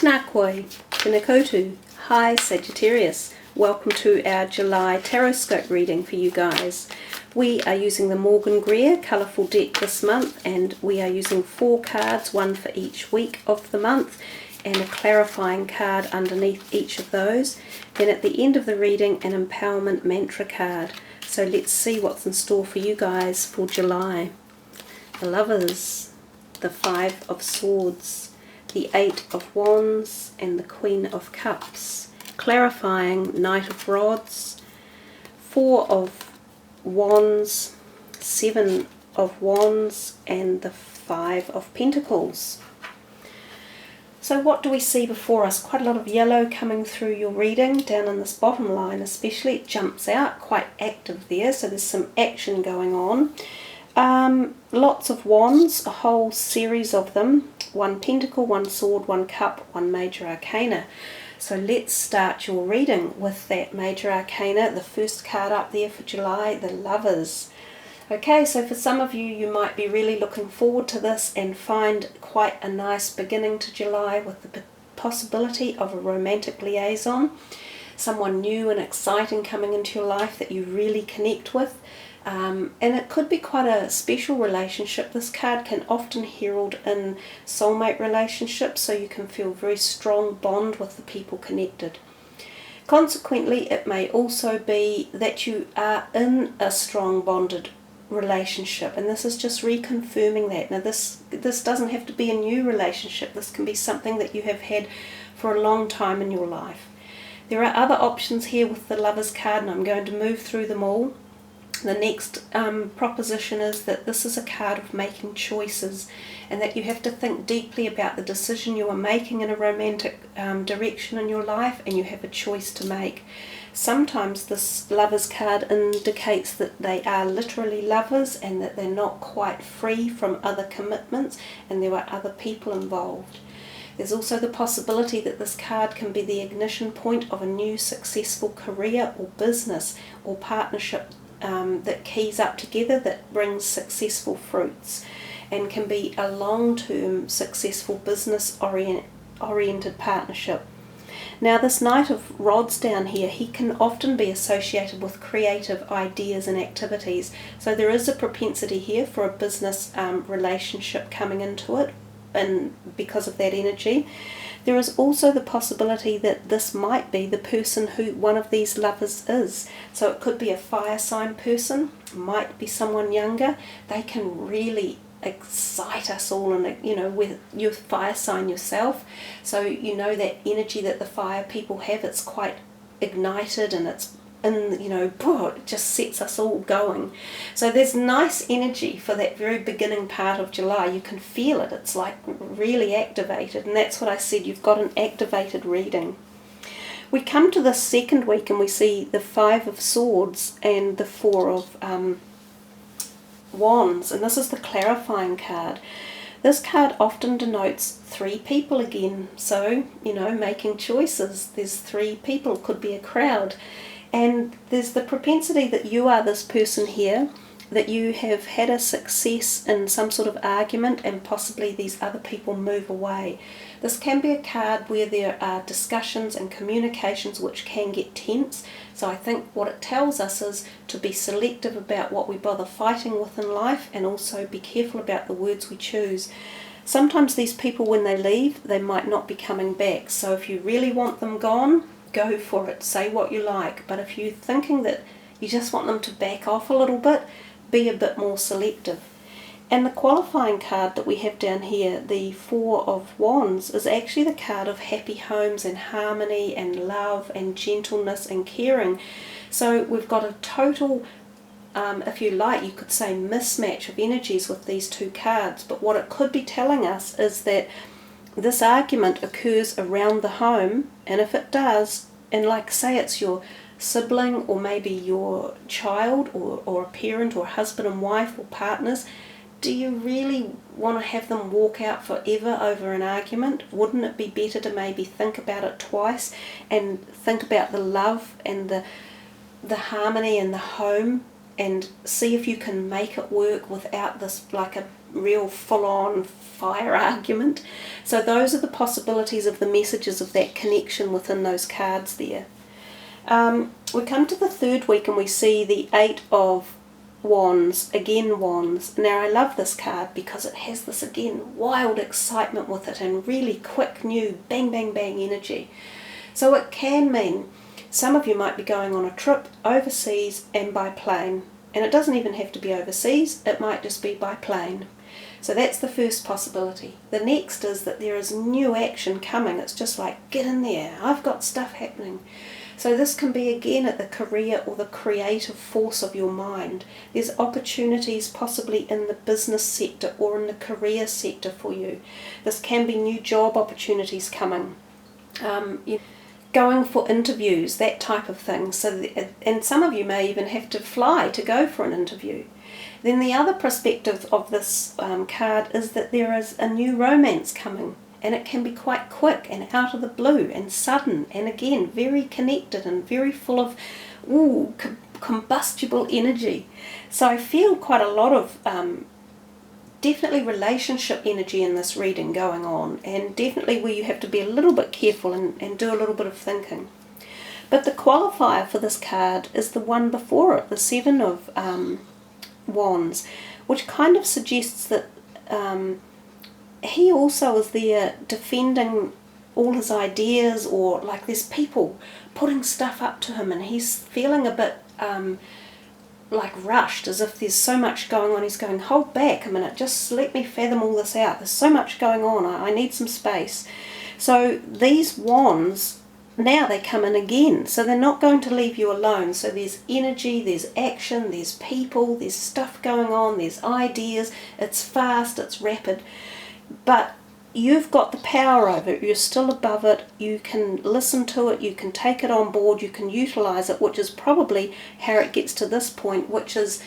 Tēnā koe, tēnā koutou. Hi Sagittarius, welcome to our July Tarot Scope reading for you guys. We are using the Morgan Greer colourful deck this month, and we are using 4 cards, one for each week of the month, and a clarifying card underneath each of those. Then at the end of the reading, an empowerment mantra card. So let's see what's in store for you guys for July. The Lovers, the 5 of Swords, the 8 of Wands, and the Queen of Cups. Clarifying, Knight of Rods, 4 of Wands, 7 of Wands, and the 5 of Pentacles. So what do we see before us? Quite a lot of yellow coming through your reading, down in this bottom line especially. It jumps out, quite active there, so there's some action going on. Lots of wands, a whole series of them. 1 pentacle, 1 sword, 1 cup, 1 major arcana. So let's start your reading with that major arcana, the first card up there for July, the Lovers. Okay, so for some of you, you might be really looking forward to this and find quite a nice beginning to July with the possibility of a romantic liaison, someone new and exciting coming into your life that you really connect with. And it could be quite a special relationship. This card can often herald in soulmate relationships, so you can feel a very strong bond with the people connected. Consequently, it may also be that you are in a strong bonded relationship, and this is just reconfirming that. Now this doesn't have to be a new relationship. This can be something that you have had for a long time in your life. There are other options here with the Lovers card, and I'm going to move through them all. The next proposition is that this is a card of making choices, and that you have to think deeply about the decision you are making in a romantic direction in your life, and you have a choice to make. Sometimes this Lovers card indicates that they are literally lovers and that they're not quite free from other commitments and there are other people involved. There's also the possibility that this card can be the ignition point of a new successful career or business or partnership that keys up together, that brings successful fruits, and can be a long-term successful business oriented partnership. Now this Knight of Rods down here, he can often be associated with creative ideas and activities, so there is a propensity here for a business relationship coming into it, and because of that energy. There is also the possibility that this might be the person who one of these lovers is. So it could be a fire sign person, might be someone younger. They can really excite us all, and with your fire sign yourself. So you know that energy that the fire people have, it's quite ignited, and it's it just sets us all going. So there's nice energy for that very beginning part of July. You can feel it. It's like really activated, and that's what I said. You've got an activated reading. We come to the second week and we see the 5 of Swords and the 4 of Wands, and this is the clarifying card. This card often denotes 3 people again. So, making choices. There's 3 people, could be a crowd. And there's the propensity that you are this person here, that you have had a success in some sort of argument and possibly these other people move away. This can be a card where there are discussions and communications which can get tense. So I think what it tells us is to be selective about what we bother fighting with in life, and also be careful about the words we choose. Sometimes these people, when they leave, they might not be coming back. So if you really want them gone, go for it, say what you like. But if you're thinking that you just want them to back off a little bit, be a bit more selective. And the qualifying card that we have down here, the 4 of Wands, is actually the card of happy homes and harmony and love and gentleness and caring. So we've got a total, if you like, you could say mismatch of energies with these 2 cards. But what it could be telling us is that this argument occurs around the home, and if it does, and like say it's your sibling or maybe your child or a parent or husband and wife or partners, do you really want to have them walk out forever over an argument? Wouldn't it be better to maybe think about it twice and think about the love and the harmony in the home, and see if you can make it work without this, like a real full-on fire argument. So those are the possibilities of the messages of that connection within those cards there. We come to the third week and we see the Eight of Wands, again Wands. Now I love this card because it has this again wild excitement with it and really quick new bang bang bang energy. So it can mean some of you might be going on a trip overseas and by plane, and it doesn't even have to be overseas, it might just be by plane. So that's the first possibility. The next is that there is new action coming. It's just like, get in there, I've got stuff happening. So this can be again at the career or the creative force of your mind. There's opportunities possibly in the business sector or in the career sector for you. This can be new job opportunities coming. Going for interviews, that type of thing. And some of you may even have to fly to go for an interview. Then the other perspective of this card is that there is a new romance coming, and it can be quite quick and out of the blue and sudden, and again very connected and very full of combustible energy. So I feel quite a lot of definitely relationship energy in this reading going on, and definitely where you have to be a little bit careful and do a little bit of thinking. But the qualifier for this card is the one before it, the Seven of Wands, which kind of suggests that he also is there defending all his ideas, or like there's people putting stuff up to him and he's feeling a bit like rushed, as if there's so much going on. He's going, hold back a minute, just let me fathom all this out, there's so much going on, I need some space. So these wands, now they come in again, so they're not going to leave you alone. So there's energy, there's action, there's people, there's stuff going on, there's ideas, it's fast, it's rapid, but you've got the power over it, you're still above it, you can listen to it, you can take it on board, you can utilize it, which is probably how it gets to this point, which is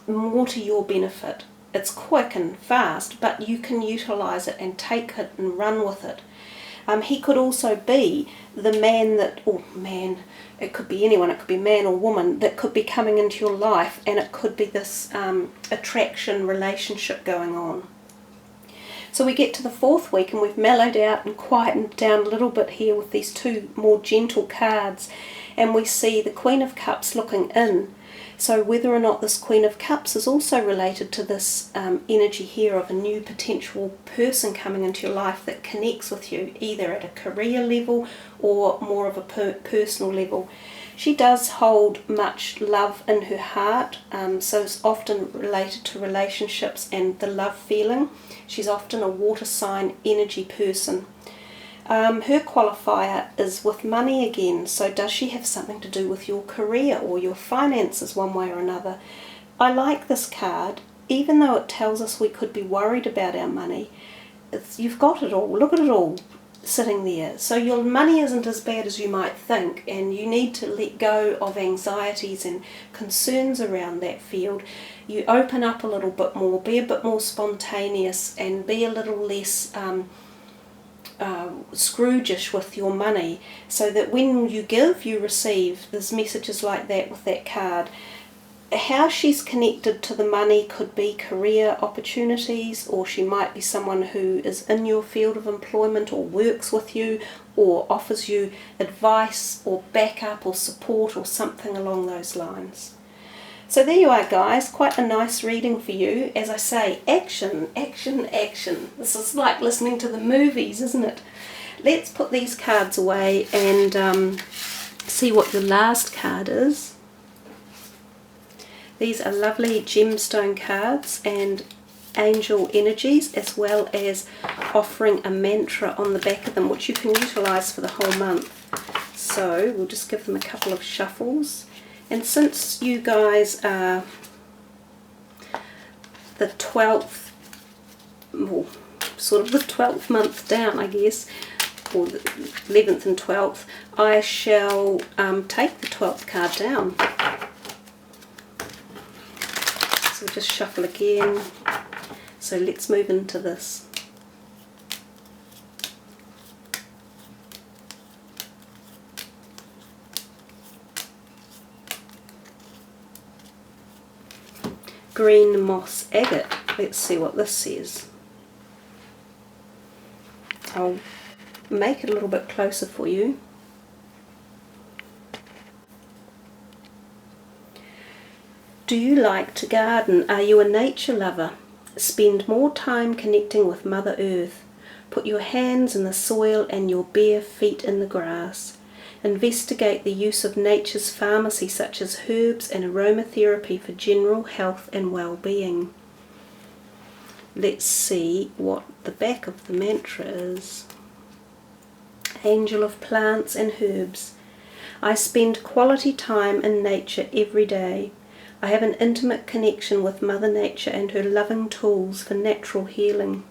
more to your benefit. It's quick and fast, but you can utilize it and take it and run with it. He could also be the man that, or man, it could be anyone, it could be man or woman, that could be coming into your life, and it could be this attraction relationship going on. So we get to the fourth week and we've mellowed out and quietened down a little bit here with these two more gentle cards, and we see the Queen of Cups looking in. So whether or not this Queen of Cups is also related to this energy here of a new potential person coming into your life that connects with you, either at a career level or more of a personal level. She does hold much love in her heart, so it's often related to relationships and the love feeling. She's often a water sign energy person. Her qualifier is with money again, so does she have something to do with your career or your finances one way or another? I like this card, even though it tells us we could be worried about our money. You've got it all, look at it all sitting there. So your money isn't as bad as you might think, and you need to let go of anxieties and concerns around that field. You open up a little bit more, be a bit more spontaneous, and be a little less Scrooge-ish with your money, so that when you give, you receive. There's messages like that with that card. How she's connected to the money could be career opportunities, or she might be someone who is in your field of employment or works with you or offers you advice or backup or support or something along those lines. So there you are, guys, quite a nice reading for you. As I say, action, action, action. This is like listening to the movies, isn't it? Let's put these cards away and see what your last card is. These are lovely gemstone cards and angel energies, as well as offering a mantra on the back of them, which you can utilize for the whole month. So we'll just give them a couple of shuffles. And since you guys are the 12th, well, sort of the 12th month down, I guess, or the 11th and 12th, I shall take the 12th card down. So just shuffle again. So let's move into this. Green moss agate. Let's see what this says. I'll make it a little bit closer for you. Do you like to garden? Are you a nature lover? Spend more time connecting with Mother Earth. Put your hands in the soil and your bare feet in the grass. Investigate the use of nature's pharmacy such as herbs and aromatherapy for general health and well-being. Let's see what the back of the mantra is. Angel of plants and herbs. I spend quality time in nature every day. I have an intimate connection with Mother Nature and her loving tools for natural healing.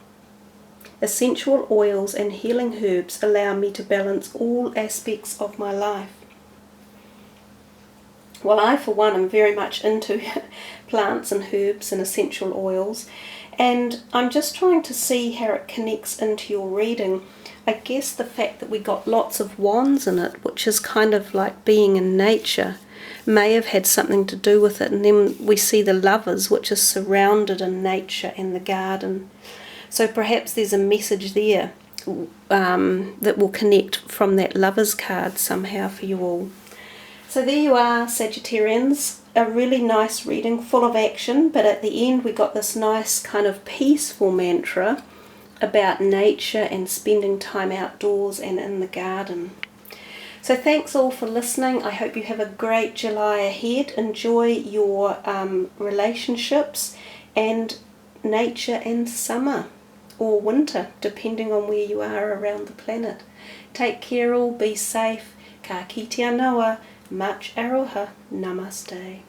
Essential oils and healing herbs allow me to balance all aspects of my life. Well, I for one am very much into plants and herbs and essential oils, and I'm just trying to see how it connects into your reading. I guess the fact that we got lots of wands in it, which is kind of like being in nature, may have had something to do with it. And then we see the lovers, which is surrounded in nature and the garden. So perhaps there's a message there that will connect from that lovers card somehow for you all. So there you are, Sagittarians. A really nice reading, full of action, but at the end we got this nice kind of peaceful mantra about nature and spending time outdoors and in the garden. So thanks all for listening. I hope you have a great July ahead. Enjoy your relationships and nature and summer or winter, depending on where you are around the planet. Take care all, be safe. Ka kite anoa, much aroha, namaste.